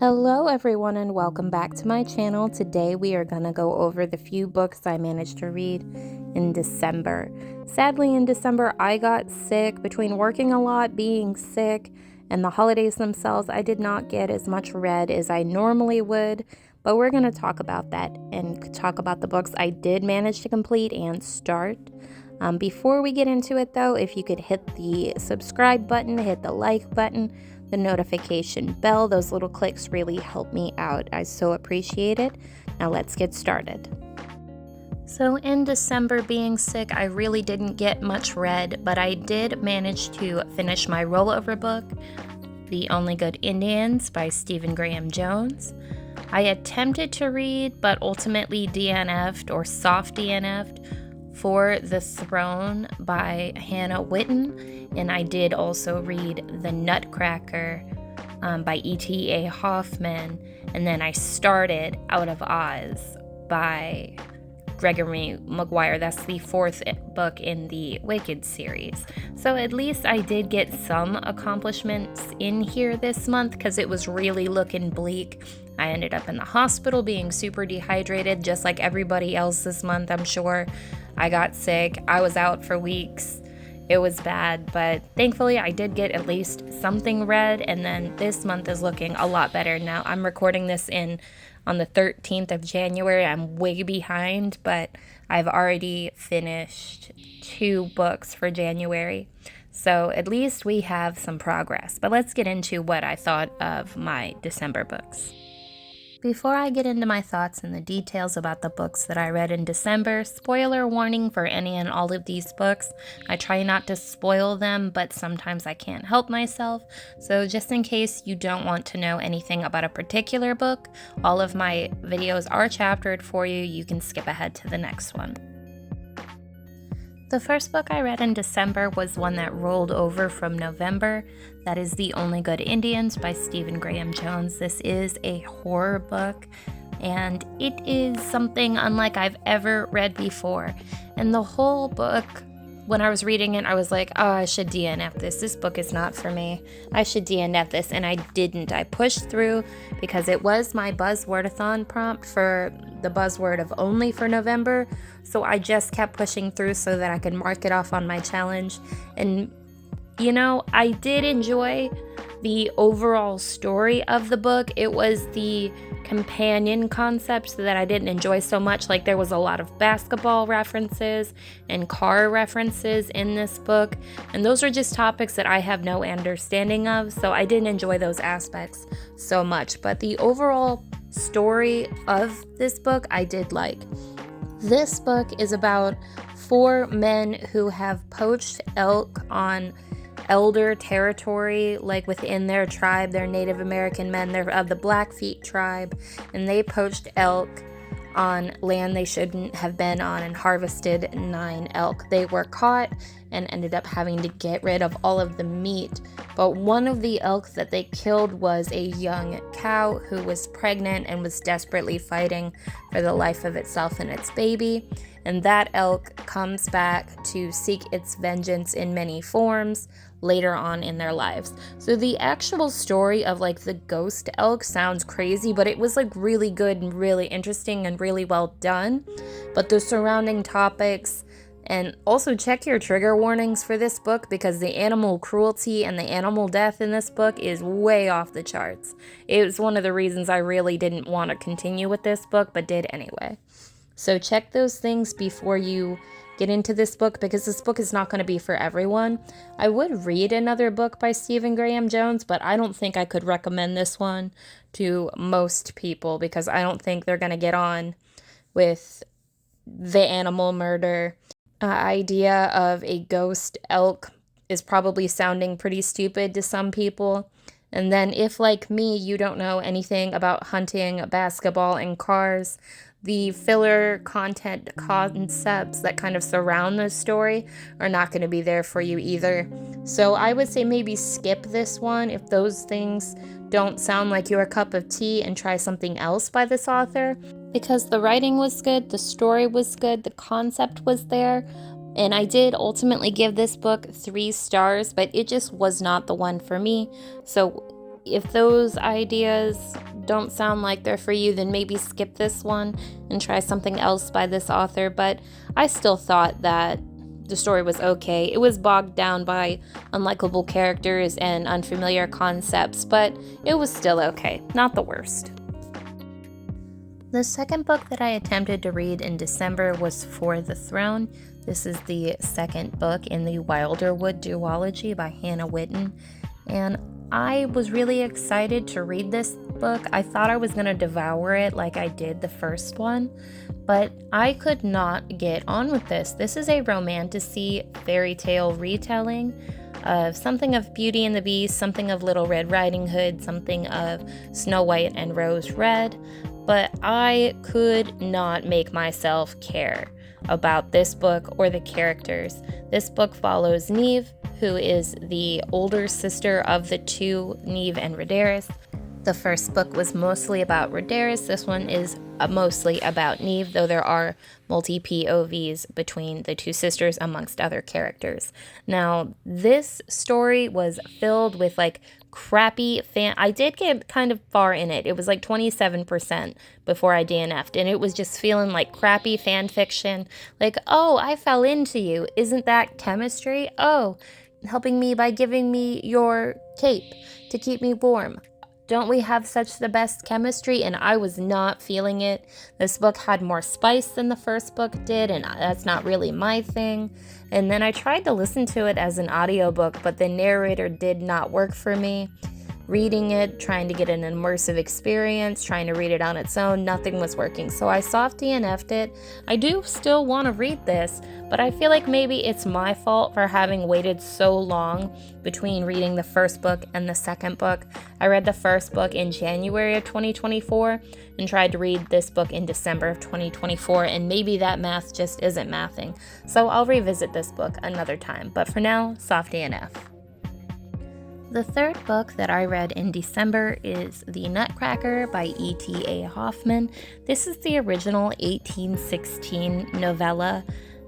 Hello everyone and welcome back to my channel. Today we are going to go over the few books I managed to read in December. Sadly in December I got sick. Between working a lot, being sick, and the holidays themselves, I did not get as much read as I normally would. But we're going to talk about that and talk about the books I did manage to complete and start. Before we get into it though, if you could hit the subscribe button, hit the like button, the notification bell, those little clicks really help me out. I so appreciate it. Now let's get started. So in December, being sick, I really didn't get much read, but I did manage to finish my rollover book, The Only Good Indians by Stephen Graham Jones. I attempted to read, but ultimately DNF'd or soft DNF'd For the Throne by Hannah Whitten, and I did also read The Nutcracker by E.T.A. Hoffman, and then I started Out of Oz by Gregory Maguire. That's the fourth book in the Wicked series. So at least I did get some accomplishments in here this month because it was really looking bleak. I ended up in the hospital being super dehydrated, just like everybody else this month, I'm sure. I got sick. I was out for weeks. It was bad, but thankfully I did get at least something read, and then this month is looking a lot better. Now, I'm recording this on the 13th of January. I'm way behind, but I've already finished 2 books for January. So at least we have some progress. But let's get into what I thought of my December books. Before I get into my thoughts and the details about the books that I read in December, spoiler warning for any and all of these books. I try not to spoil them, but sometimes I can't help myself. So just in case you don't want to know anything about a particular book, all of my videos are chaptered for you. You can skip ahead to the next one. The first book I read in December was one that rolled over from November. That is The Only Good Indians by Stephen Graham Jones. This is a horror book, and it is something unlike I've ever read before. And the whole book, when I was reading it, I was like, oh, I should DNF this. This book is not for me. I should DNF this, and I didn't. I pushed through because it was my buzzword-a-thon prompt for the buzzword of only for November. So I just kept pushing through so that I could mark it off on my challenge. And, you know, I did enjoy the overall story of the book. It was the companion concepts that I didn't enjoy so much. Like, there was a lot of basketball references and car references in this book, and those are just topics that I have no understanding of, so I didn't enjoy those aspects so much. But the overall story of this book I did like. This book is about 4 men who have poached elk on elder territory, like within their tribe. They're Native American men. They're of the Blackfeet tribe, and they poached elk on land they shouldn't have been on and harvested 9 elk. They were caught and ended up having to get rid of all of the meat. But one of the elk that they killed was a young cow who was pregnant and was desperately fighting for the life of itself and its baby. And that elk comes back to seek its vengeance in many forms later on in their lives. So the actual story of like the ghost elk sounds crazy, but it was like really good and really interesting and really well done. But the surrounding topics, and also check your trigger warnings for this book, because the animal cruelty and the animal death in this book is way off the charts. It was one of the reasons I really didn't want to continue with this book, but did anyway. So check those things before you get into this book, because this book is not going to be for everyone. I would read another book by Stephen Graham Jones, but I don't think I could recommend this one to most people, because I don't think they're going to get on with the animal murder. Idea of a ghost elk is probably sounding pretty stupid to some people. And then if, like me, you don't know anything about hunting, basketball, and cars, the filler content concepts that kind of surround the story are not going to be there for you either. So I would say maybe skip this one if those things don't sound like your cup of tea, and try something else by this author, because the writing was good, the story was good, the concept was there, and I did ultimately give this book 3 stars, but it just was not the one for me. So if those ideas don't sound like they're for you, then maybe skip this one and try something else by this author. But I still thought that the story was okay. It was bogged down by unlikable characters and unfamiliar concepts, but it was still okay. Not the worst. The second book that I attempted to read in December was For the Throne. This is the second book in the Wilderwood duology by Hannah Whitten, and I was really excited to read this book. I thought I was going to devour it like I did the first one, but I could not get on with this. This is a romantasy fairy tale retelling of something of Beauty and the Beast, something of Little Red Riding Hood, something of Snow White and Rose Red, but I could not make myself care about this book or the characters. This book follows Neve, who is the older sister of the two, Neve and Rhaedaris. The first book was mostly about Rhaedaris. This one is mostly about Neve, though there are multi-POVs between the two sisters amongst other characters. Now, this story was filled with crappy I did get kind of far in it. It was 27% before I DNF'd, and it was just feeling like crappy fan fiction. Oh, I fell into you. Isn't that chemistry? Oh, helping me by giving me your cape to keep me warm. Don't we have such the best chemistry? And I was not feeling it. This book had more spice than the first book did, and that's not really my thing. And then I tried to listen to it as an audiobook, but the narrator did not work for me. Reading it, trying to get an immersive experience, trying to read it on its own, nothing was working. So I soft DNF'd it. I do still want to read this, but I feel like maybe it's my fault for having waited so long between reading the first book and the second book. I read the first book in January of 2024 and tried to read this book in December of 2024, and maybe that math just isn't mathing. So I'll revisit this book another time, but for now, soft DNF. The third book that I read in December is The Nutcracker by E.T.A. Hoffman. This is the original 1816 novella,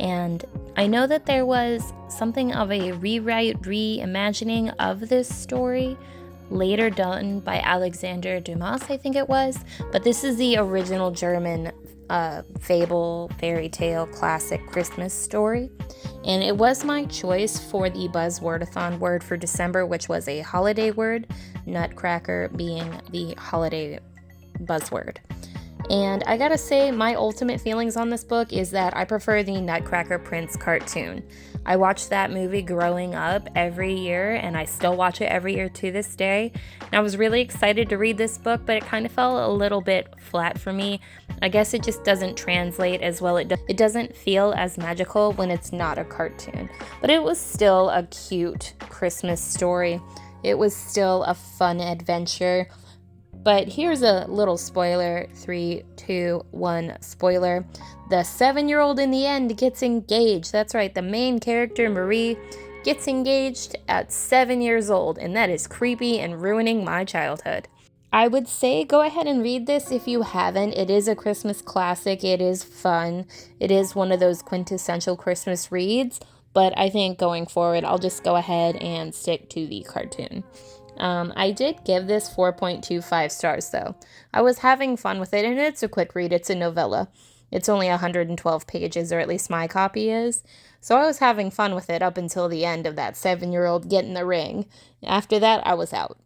and I know that there was something of a reimagining of this story later done by Alexander Dumas, I think it was, but this is the original German fable, fairy tale, classic Christmas story. And it was my choice for the Buzzwordathon word for December, which was a holiday word, Nutcracker being the holiday buzzword. And I gotta say, my ultimate feelings on this book is that I prefer the Nutcracker Prince cartoon. I watched that movie growing up every year, and I still watch it every year to this day. And I was really excited to read this book, but it kind of fell a little bit flat for me. I guess it just doesn't translate as well. It doesn't feel as magical when it's not a cartoon. But it was still a cute Christmas story. It was still a fun adventure. But here's a little spoiler, 3, 2, 1, spoiler. The 7-year-old in the end gets engaged. That's right, the main character, Marie, gets engaged at 7 years old, and that is creepy and ruining my childhood. I would say go ahead and read this if you haven't. It is a Christmas classic. It is fun. It is one of those quintessential Christmas reads, but I think going forward, I'll just go ahead and stick to the cartoon. I did give this 4.25 stars though. I was having fun with it, and it's a quick read. It's a novella. It's only 112 pages, or at least my copy is. So I was having fun with it up until the end of that 7-year-old getting the ring. After that, I was out.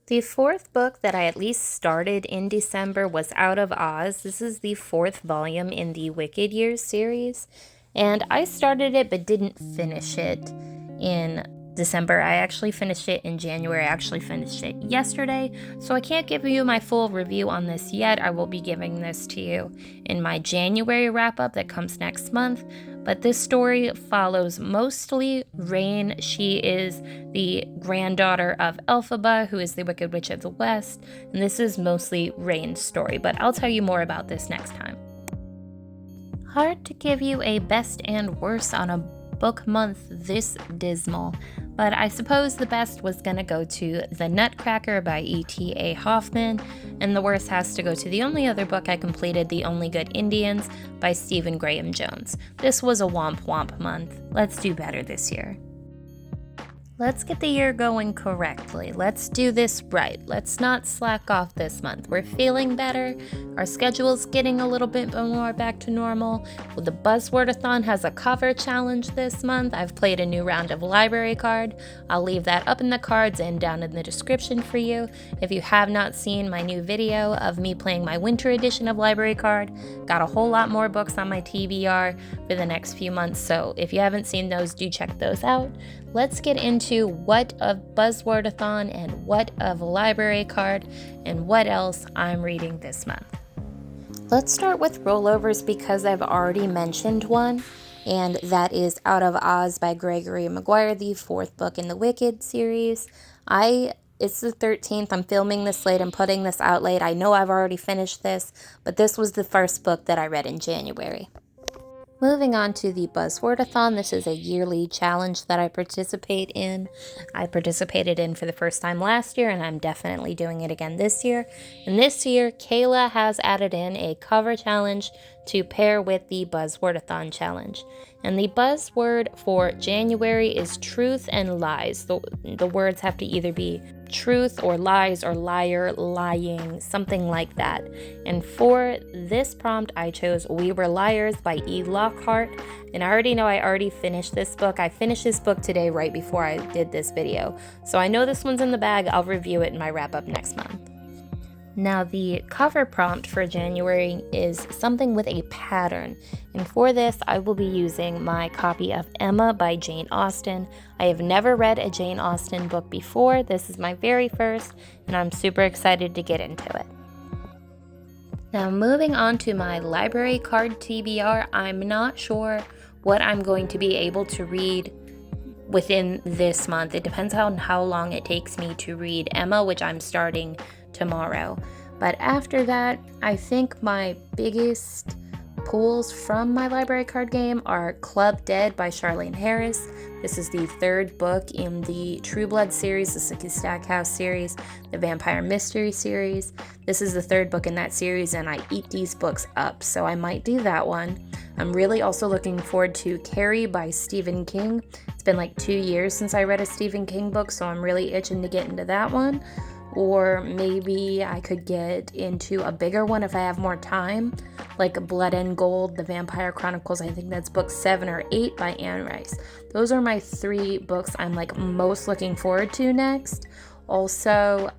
The fourth book that I at least started in December was Out of Oz. This is the 4th volume in the Wicked Years series. And I started it but didn't finish it in December. I actually finished it in January. I actually finished it yesterday, so I can't give you my full review on this yet. I will be giving this to you in my January wrap-up that comes next month. But this story follows mostly Rain. She is the granddaughter of Elphaba, who is the Wicked Witch of the West, and this is mostly Rain's story, but I'll tell you more about this next time. Hard to give you a best and worst on a book month this dismal, but I suppose the best was going to go to The Nutcracker by E.T.A. Hoffman, and the worst has to go to the only other book I completed, The Only Good Indians by Stephen Graham Jones. This was a womp womp month. Let's do better this year. Let's get the year going correctly. Let's do this right. Let's not slack off this month. We're feeling better. Our schedule's getting a little bit more back to normal. Well, the Buzzwordathon has a cover challenge this month. I've played a new round of library card. I'll leave that up in the cards and down in the description for you. If you have not seen my new video of me playing my winter edition of library card, got a whole lot more books on my TBR for the next few months. So if you haven't seen those, do check those out. Let's get into what of Buzzwordathon and what of library card and what else I'm reading this month. Let's start with rollovers because I've already mentioned one, and that is Out of Oz by Gregory Maguire, the 4th book in the Wicked series. It's the 13th. I'm filming this late and putting this out late. I know I've already finished this, but this was the first book that I read in January. Moving on to the Buzzwordathon, this is a yearly challenge that I participate in. I participated in for the first time last year, and I'm definitely doing it again this year. And this year, Kayla has added in a cover challenge to pair with the Buzzwordathon challenge. And the buzzword for January is truth and lies. The words have to either be truth or lies or liar, lying, something like that. And for this prompt, I chose We Were Liars by E. Lockhart. And I already know I already finished this book. I finished this book today right before I did this video. So I know this one's in the bag. I'll review it in my wrap up next month. Now, the cover prompt for January is something with a pattern, and for this, I will be using my copy of Emma by Jane Austen. I have never read a Jane Austen book before. This is my very first, and I'm super excited to get into it. Now, moving on to my library card TBR, I'm not sure what I'm going to be able to read within this month. It depends on how long it takes me to read Emma, which I'm starting tomorrow. But after that, I think my biggest pulls from my library card game are Club Dead by Charlaine Harris. This is the 3rd book in the True Blood series, the Sookie Stackhouse series, the Vampire Mystery series. This is the 3rd book in that series, and I eat these books up, so I might do that one. I'm really also looking forward to Carrie by Stephen King. It's been like 2 years since I read a Stephen King book, so I'm really itching to get into that one. Or maybe I could get into a bigger one if I have more time, like Blood and Gold, The Vampire Chronicles. I think that's book 7 or 8 by Anne Rice. Those are my 3 books I'm like most looking forward to next. Also,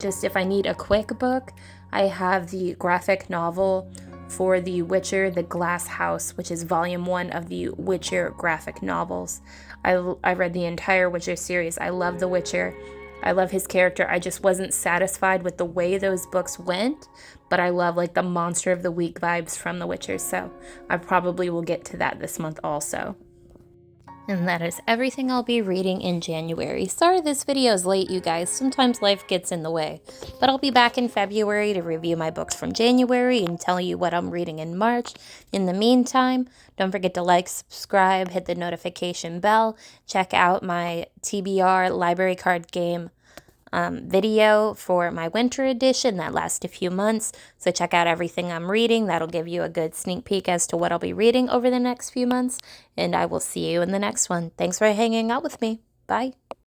just if I need a quick book, I have the graphic novel for The Witcher, The Glass House, which is volume 1 of the Witcher graphic novels. I read the entire Witcher series. I love The Witcher. I love his character. I just wasn't satisfied with the way those books went, but I love like the Monster of the Week vibes from The Witcher, so I probably will get to that this month also. And that is everything I'll be reading in January. Sorry this video is late, you guys. Sometimes life gets in the way. But I'll be back in February to review my books from January and tell you what I'm reading in March. In the meantime, don't forget to like, subscribe, hit the notification bell. Check out my TBR library card game video for my winter edition that lasts a few months. So check out everything I'm reading. That'll give you a good sneak peek as to what I'll be reading over the next few months. And I will see you in the next one. Thanks for hanging out with me. Bye.